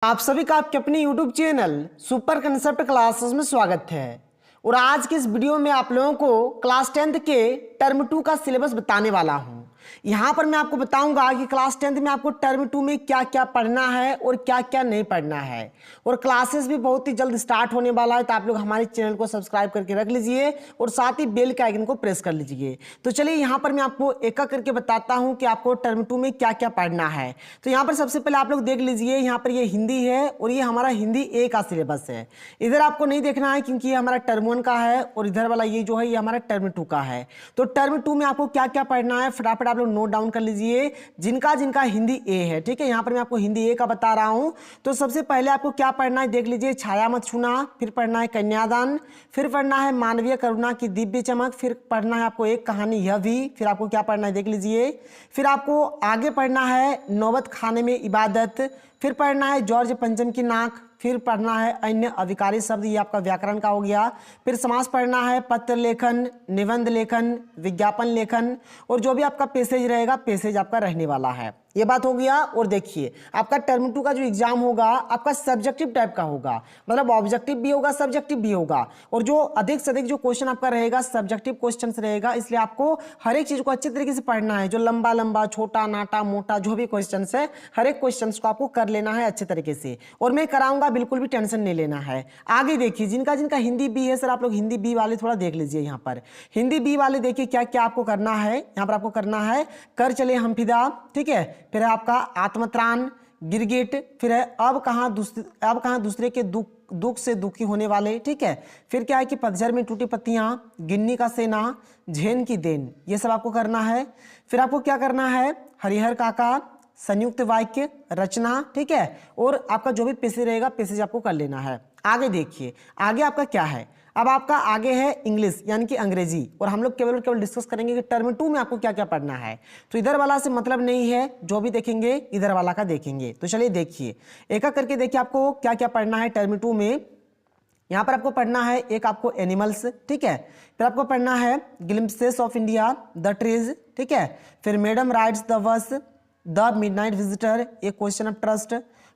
आप सभी का आपके अपने YouTube channel super concept classes में स्वागत है। और आज के इस वीडियो में आप लोगों को क्लास 10th के टर्म 2 का सिलेबस बताने वाला हूं। यहां पर मैं आपको बताऊंगा कि क्लास 10th में आपको टर्म 2 में क्या क्या पढ़ना है और क्या क्या नहीं पढ़ना है। और क्लासेस भी बहुत ही जल्द स्टार्ट होने वाला है, तो आप लोग हमारे चैनल को सब्सक्राइब करके रख लीजिए और साथ ही बेल के आइकन को प्रेस कर लीजिए। तो चलिए यहाँ पर मैं आपको एक एक करके बताता हूँ कि आपको टर्म 2 में क्या क्या पढ़ना है। तो यहाँ पर सबसे पहले आप लोग देख लीजिए, यहाँ पर ये हिंदी है और ये हमारा हिंदी ए का सिलेबस है। इधर आपको नहीं देखना है क्योंकि ये हमारा टर्म 1 का है और इधर वाला ये जो है ये हमारा टर्म 2 का है। तो टर्म 2 में आपको क्या क्या पढ़ना है फटाफट आप लोग नोट डाउन कर लीजिए, जिनका जिनका हिंदी ए है। ठीक है, यहाँ पर मैं आपको हिंदी ए का बता रहा हूँ। तो सबसे पहले आपको क्या पढ़ना है देख लीजिए, छाया मत छूना, फिर पढ़ना है कन्यादान, फिर पढ़ना है मानवीय करुणा की दिव्य चमक, फिर पढ़ना है आपको एक कहानी यह भी, फिर आपको क्या पढ़ना है देख लीजिए, फिर आपको आगे पढ़ना है नौबत खाने में इबादत, फिर पढ़ना है जॉर्ज पंचम की नाक, फिर पढ़ना है अन्य अविकारी शब्द, ये आपका व्याकरण का हो गया, फिर समास पढ़ना है, पत्र लेखन, निबंध लेखन, विज्ञापन लेखन, और जो भी आपका पैसेज रहेगा पैसेज आपका रहने वाला है। ये बात हो गया। और देखिए आपका टर्म 2 का जो एग्जाम होगा आपका सब्जेक्टिव टाइप का होगा, मतलब ऑब्जेक्टिव भी होगा सब्जेक्टिव भी होगा, और जो अधिक से अधिक जो क्वेश्चन आपका रहेगा सब्जेक्टिव क्वेश्चंस रहेगा, इसलिए आपको हर एक चीज को अच्छे तरीके से पढ़ना है। जो लंबा लंबा छोटा नाटा मोटा जो भी क्वेश्चन है हर एक क्वेश्चन को आपको कर लेना है अच्छे तरीके से, और मैं कराऊंगा, बिल्कुल भी टेंशन नहीं लेना है। आगे देखिए जिनका जिनका हिंदी बी है सर, आप लोग हिंदी बी वाले थोड़ा देख लीजिए। यहाँ पर हिंदी बी वाले देखिए क्या क्या आपको करना है। यहाँ पर आपको करना है कर चले हम फिदा, ठीक है, फिर है आपका आत्मत्राण, गिरगिट, फिर है अब कहाँ दूसरे के दुख से दुखी होने वाले, ठीक है, फिर क्या है कि पतझड़ में टूटी पत्तियां, गिन्नी का सेना, झेन की देन, ये सब आपको करना है। फिर आपको क्या करना है हरिहर काका, संयुक्त वाक्य रचना, ठीक है, और आपका जो भी पैसेज रहेगा पैसेज आपको कर लेना है। आगे देखिए आगे आपका क्या है, अब आपका आगे है इंग्लिश यानी कि अंग्रेजी, और हम लोग केवल डिस्कस करेंगे कि टर्म 2 में आपको क्या क्या पढ़ना है। तो इधर वाला से मतलब नहीं है, जो भी देखेंगे इधर वाला का देखेंगे। तो चलिए देखिए एक एक करके देखिए आपको क्या क्या पढ़ना है टर्म 2 में। यहाँ पर आपको पढ़ना है एक आपको एनिमल्स, ठीक है, फिर आपको पढ़ना है glimpses of India, the trees, ठीक है, फिर madam rides the bus, the midnight visitor, A question of trust,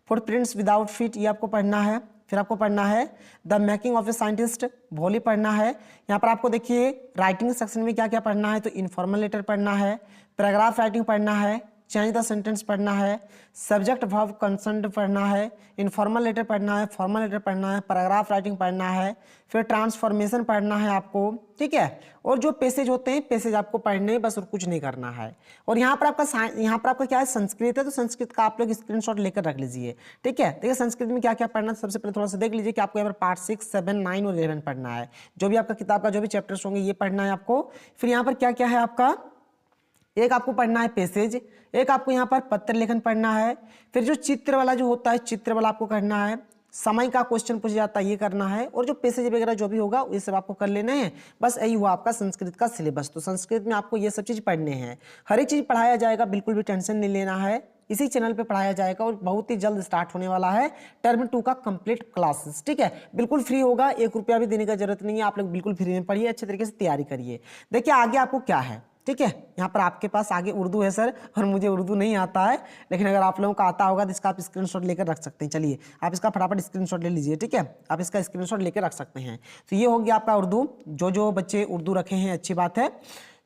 footprints without feet, ये आपको पढ़ना है। फिर आपको पढ़ना है the making of a scientist, भोली पढ़ना है। यहाँ पर आपको देखिए राइटिंग सेक्शन में क्या क्या पढ़ना है, तो इनफॉर्मल लेटर पढ़ना है, पैराग्राफ राइटिंग पढ़ना है, चेंज द सेंटेंस पढ़ना है, सब्जेक्ट वर्ब कंसर्न पढ़ना है, इनफॉर्मल लेटर पढ़ना है, फॉर्मल लेटर पढ़ना है, पैराग्राफ राइटिंग पढ़ना है, फिर ट्रांसफॉर्मेशन पढ़ना है आपको, ठीक है, और जो पैसेज होते हैं पैसेज आपको पढ़ने बस, और कुछ नहीं करना है। और यहाँ पर आपका क्या है संस्कृत है, तो संस्कृत का आप लोग स्क्रीनशॉट लेकर रख लीजिए, ठीक है। देखिए संस्कृत में क्या क्या पढ़ना है सबसे पहले थोड़ा सा देख लीजिए कि आपको यहाँ पर पार्ट 6, 7, 9 और 11 पढ़ना है। जो भी आपका किताब का जो भी चैप्टर्स होंगे ये पढ़ना है आपको। फिर यहाँ पर क्या क्या है आपका, एक आपको पढ़ना है पैसेज, एक आपको यहाँ पर पत्र लेखन पढ़ना है, फिर जो चित्र वाला जो होता है चित्र वाला आपको करना है, समय का क्वेश्चन पूछ जाता है ये करना है, और जो पैसेज वगैरह जो भी होगा ये सब आपको कर लेने हैं। बस यही हुआ आपका संस्कृत का सिलेबस। तो संस्कृत में आपको ये सब चीज़ पढ़ने हैं, हर एक चीज़ पढ़ाया जाएगा, बिल्कुल भी टेंशन नहीं लेना है, इसी चैनल पे पढ़ाया जाएगा, और बहुत ही जल्द स्टार्ट होने वाला है टर्म 2 का कंप्लीट क्लासेस, ठीक है, बिल्कुल फ्री होगा, 1 रुपया भी देने का जरूरत नहीं है, आप लोग बिल्कुल फ्री में पढ़िए, अच्छे तरीके से तैयारी करिए। देखिए आगे आपको क्या है, ठीक है, यहाँ पर आपके पास आगे उर्दू है सर, और मुझे उर्दू नहीं आता है, लेकिन अगर आप लोगों का आता होगा तो इसका आप स्क्रीनशॉट लेकर रख सकते हैं। चलिए आप इसका फटाफट स्क्रीनशॉट ले लीजिए, ठीक है, आप इसका स्क्रीनशॉट लेकर रख सकते हैं। तो ये हो गया आपका उर्दू, जो बच्चे उर्दू रखे हैं अच्छी बात है,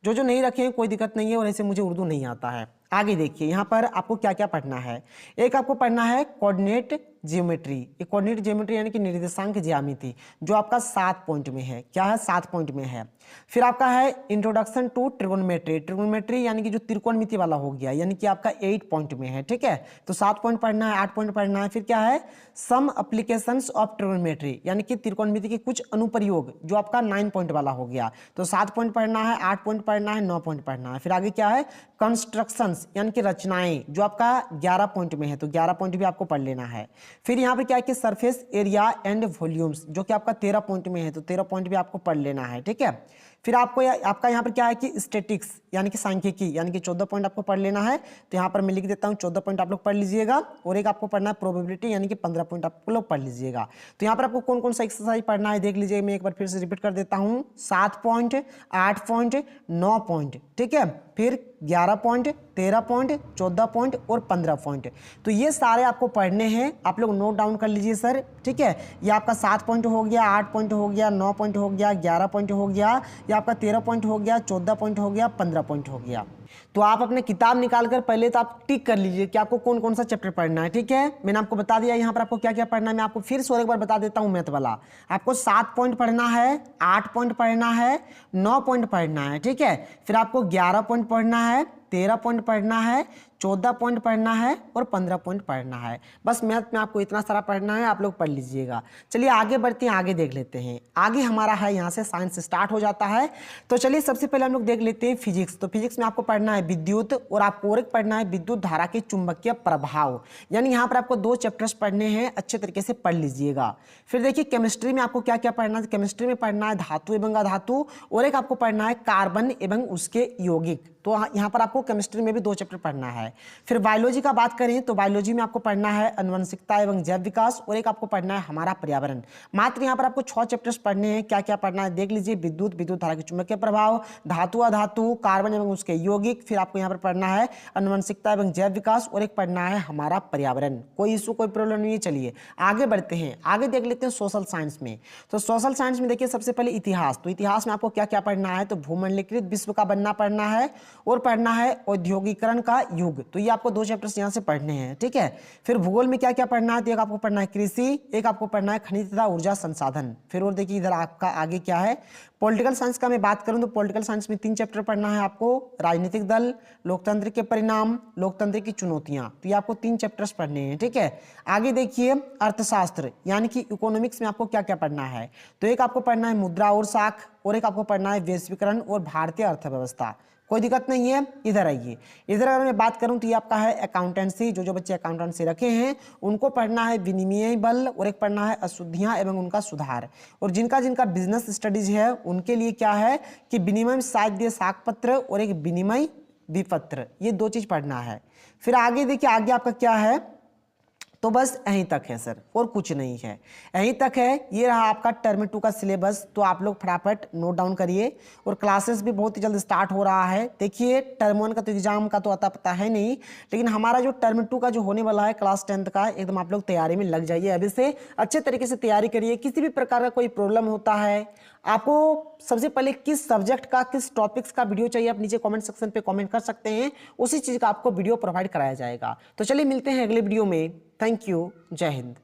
जो नहीं रखे हैं कोई दिक्कत नहीं है, और ऐसे मुझे उर्दू नहीं आता है। आगे देखिए यहाँ पर आपको क्या क्या पढ़ना है, एक आपको पढ़ना है कोऑर्डिनेट जियोमेट्री, ये कोऑर्डिनेट जियोमेट्री यानी कि निर्देशांक ज्यामिति, जो आपका 7 पॉइंट में है, क्या है 7 पॉइंट में है। फिर आपका है इंट्रोडक्शन टू ट्रिगोनोमेट्री, ट्रिगोनोमेट्री यानी कि जो त्रिकोणमिति वाला हो गया, यानी कि आपका 8 पॉइंट में है, ठीक है, तो 7 पॉइंट पढ़ना है, 8 पॉइंट पढ़ना है। फिर क्या है सम एप्लीकेशंस ऑफ ट्रिगोनोमेट्री, यानी कि त्रिकोणमिति के कुछ अनुप्रयोग, जो आपका 9 पॉइंट वाला हो गया, तो 7 पॉइंट पढ़ना है, 8 पॉइंट पढ़ना है, 9 पॉइंट पढ़ना है। फिर आगे क्या है कंस्ट्रक्शंस यानी कि रचनाएं, जो आपका 11 पॉइंट में है, तो 11 पॉइंट भी आपको पढ़ लेना है। फिर यहाँ पे क्या है कि सरफेस एरिया एंड वॉल्यूम्स, जो कि आपका 13 पॉइंट में है, तो 13 पॉइंट भी आपको पढ़ लेना है, ठीक है। फिर आपको आपका यहाँ पर क्या है कि स्टैटिक्स यानी कि सांख्यिकी यानी कि 14 पॉइंट आपको पढ़ लेना है। तो यहाँ पर मैं लिख देता हूँ 14 पॉइंट आप लोग पढ़ लीजिएगा। और एक आपको पढ़ना है प्रोबेबिलिटी यानी कि 15 पॉइंट आप लोग पढ़ लीजिएगा। तो यहाँ पर आपको कौन कौन सा एक्सरसाइज पढ़ना है देख लीजिए, मैं एक बार फिर से रिपीट कर देता हूँ। 7 पॉइंट, 8 पॉइंट, 9 पॉइंट, ठीक है, फिर 11 पॉइंट, 13 पॉइंट, 14 पॉइंट और 15 पॉइंट। तो ये सारे आपको पढ़ने हैं, आप लोग नोट डाउन कर लीजिए सर, ठीक है। ये आपका 7 पॉइंट हो गया, 8 पॉइंट हो गया, 9 पॉइंट हो गया, 11 पॉइंट हो गया, ये आपका 13 पॉइंट हो गया, 14 पॉइंट हो गया, 15 पॉइंट हो गया। तो आप अपने किताब निकालकर पहले तो आप टिक कर लीजिए कि आपको कौन कौन सा चैप्टर पढ़ना है, ठीक है। मैंने आपको बता दिया यहाँ पर आपको क्या क्या पढ़ना है। मैं आपको फिर से और एक बार बता देता हूँ मैथ वाला। आपको 7 पॉइंट पढ़ना है, 8 पॉइंट पढ़ना है, 9 पॉइंट पढ़ना है, ठीक है। फिर आपको 11 पॉइंट पढ़ना है, 13 पॉइंट पढ़ना है, 14 पॉइंट पढ़ना है और 15 पॉइंट पढ़ना है। बस मैथ में आपको इतना सारा पढ़ना है, आप लोग पढ़ लीजिएगा। चलिए आगे बढ़ते हैं, आगे देख लेते हैं। आगे हमारा है यहाँ से साइंस स्टार्ट हो जाता है। तो चलिए सबसे पहले हम लोग देख लेते हैं फिजिक्स। तो फिजिक्स में आपको पढ़ना है विद्युत और आपको और एक पढ़ना है विद्युत धारा के चुंबकीय प्रभाव। यानी यहाँ पर आपको 2 चैप्टर्स पढ़ने हैं, अच्छे तरीके से पढ़ लीजिएगा। फिर देखिए केमिस्ट्री में आपको क्या क्या पढ़ना है। केमिस्ट्री में पढ़ना है धातु एवं अधातु और एक आपको पढ़ना है कार्बन एवं उसके यौगिक। तो यहाँ पर आपको केमिस्ट्री में भी 2 चैप्टर पढ़ना है। फिर बायोलॉजी का बात करें तो बायोलॉजी में आपको पढ़ना है आनुवंशिकता एवं जैव विकास और एक आपको पढ़ना है हमारा पर्यावरण। मात्र यहाँ पर आपको 6 चैप्टर्स पढ़ने हैं। क्या क्या पढ़ना है देख लीजिए, विद्युत, विद्युत धारा के चुंबकीय प्रभाव, धातु अधातु, कार्बन एवं उसके यौगिक, फिर आपको यहाँ पर पढ़ना है आनुवंशिकता एवं जैव विकास और एक पढ़ना है हमारा पर्यावरण। कोई इशू कोई प्रॉब्लम नहीं है। चलिए आगे बढ़ते हैं, आगे देख लेते हैं सोशल साइंस में। तो सोशल साइंस में देखिए सबसे पहले इतिहास। तो इतिहास में आपको क्या क्या पढ़ना है, तो भूमंडलीकृत विश्व का बनना पढ़ना है और पढ़ना है औद्योगिकरण का युग। तो ये आपको 2 चैप्टर्स यहाँ से पढ़ने हैं, ठीक है। फिर भूगोल में क्या क्या पढ़ना है, तो एक आपको पढ़ना है कृषि, एक आपको पढ़ना है खनिज तथा ऊर्जा संसाधन। फिर और देखिए इधर आपका आगे क्या है, पॉलिटिकल साइंस का मैं बात करूं तो पॉलिटिकल साइंस में 3 चैप्टर पढ़ना है आपको, राजनीतिक दल, लोकतंत्र के परिणाम, लोकतंत्र की चुनौतियां। तो ये आपको 3 चैप्टर्स पढ़ने हैं, ठीक है। आगे देखिए अर्थशास्त्र यानी कि इकोनॉमिक्स में आपको क्या क्या पढ़ना है, तो एक आपको पढ़ना है मुद्रा और साख और एक आपको पढ़ना है वैश्वीकरण और भारतीय अर्थव्यवस्था। कोई दिक्कत नहीं है। इधर आइए, इधर अगर मैं बात करूं तो ये आपका है अकाउंटेंसी। जो बच्चे अकाउंटेंसी रखे हैं उनको पढ़ना है विनिमय बल और एक पढ़ना है अशुद्धियां एवं उनका सुधार। और जिनका जिनका बिजनेस स्टडीज है उनके लिए क्या है कि विनिमय साध्य साक्ष्यपत्र और एक विनिमय विपत्र, ये 2 चीज पढ़ना है। फिर आगे देखिए, आगे आपका क्या है, तो बस यहीं तक है सर, और कुछ नहीं है, यहीं तक है। ये रहा आपका टर्म 2 का सिलेबस। तो आप लोग फटाफट नोट डाउन करिए और क्लासेस भी बहुत ही जल्द स्टार्ट हो रहा है। देखिए टर्म 1 का तो एग्जाम का तो अता पता है नहीं, लेकिन हमारा जो टर्म 2 का जो होने वाला है क्लास 10th का, एकदम आप लोग तैयारी में लग जाइए। अभी से अच्छे तरीके से तैयारी करिए। किसी भी प्रकार का कोई प्रॉब्लम होता है, आपको सबसे पहले किस सब्जेक्ट का किस टॉपिक्स का वीडियो चाहिए, आप नीचे कमेंट सेक्शन पे कमेंट कर सकते हैं, उसी चीज का आपको वीडियो प्रोवाइड कराया जाएगा। तो चलिए मिलते हैं अगले वीडियो में। थैंक यू, जय हिंद।